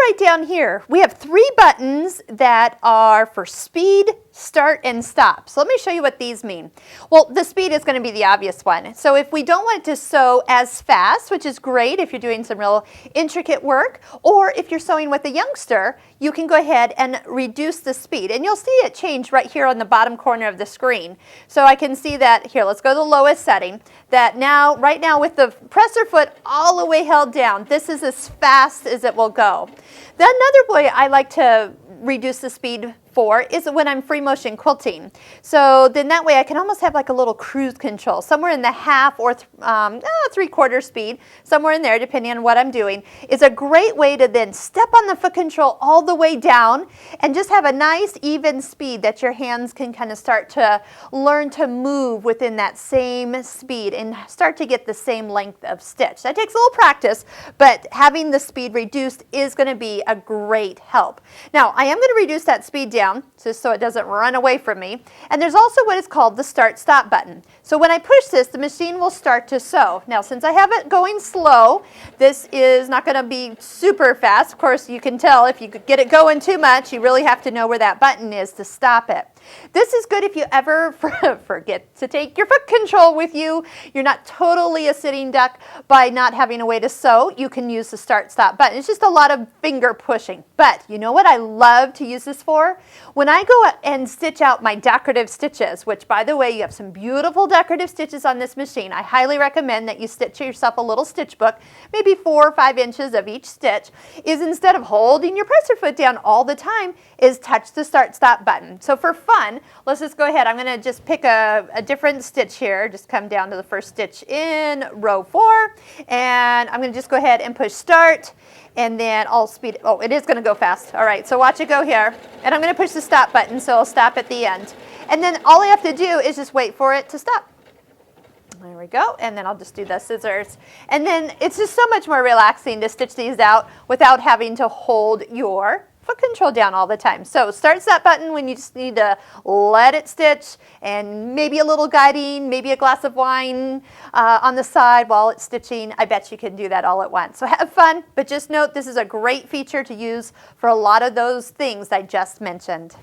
right down here, we have 3 buttons that are for speed, start, and stop. So let me show you what these mean. Well, the speed is going to be the obvious one. So if we don't want it to sew as fast, which is great if you're doing some real intricate work, or if you're sewing with a youngster, you can go ahead and reduce the speed. And you'll see it change right here on the bottom corner of the screen. So I can see that here, let's go to the lowest setting, that now, right now with the presser foot all the way held down, this is as fast as it will go. Then another way I like to reduce the speed for is when I'm free motion quilting. So then that way I can almost have like a little cruise control, somewhere in the half or 3/4 speed, somewhere in there depending on what I'm doing. Is a great way to then step on the foot control all the way down and just have a nice even speed that your hands can kind of start to learn to move within that same speed and start to get the same length of stitch. That takes a little practice, but having the speed reduced is going to be a great help. Now I am going to reduce that speed down just so it doesn't run away from me. And there's also what is called the start stop button. So when I push this, the machine will start to sew. Now since I have it going slow, this is not going to be super fast. Of course you can tell if you get it going too much, you really have to know where that button is to stop it. This is good if you ever forget to take your foot control with you. You're not totally a sitting duck by not having a way to sew. You can use the start stop button. It's just a lot of finger pushing. But you know what I love to use this for? When I go and stitch out my decorative stitches, which by the way, you have some beautiful decorative stitches on this machine. I highly recommend that you stitch yourself a little stitch book, maybe 4 or 5 inches of each stitch, is instead of holding your presser foot down all the time, is touch the start stop button. So for fun, let's just go ahead. I'm going to just pick a different stitch here. Just come down to the first stitch in row 4, and I'm going to just go ahead and push start, and then I'll speed. Oh, it is going to go fast. All right, so watch it go here, and I'm going to push the stop button, so I'll stop at the end. And then all I have to do is just wait for it to stop. There we go, and then I'll just do the scissors. And then it's just so much more relaxing to stitch these out without having to hold your foot control down all the time. So start stop button when you just need to let it stitch, and maybe a little guiding, maybe a glass of wine on the side while it's stitching. I bet you can do that all at once. So have fun, but just note this is a great feature to use for a lot of those things I just mentioned.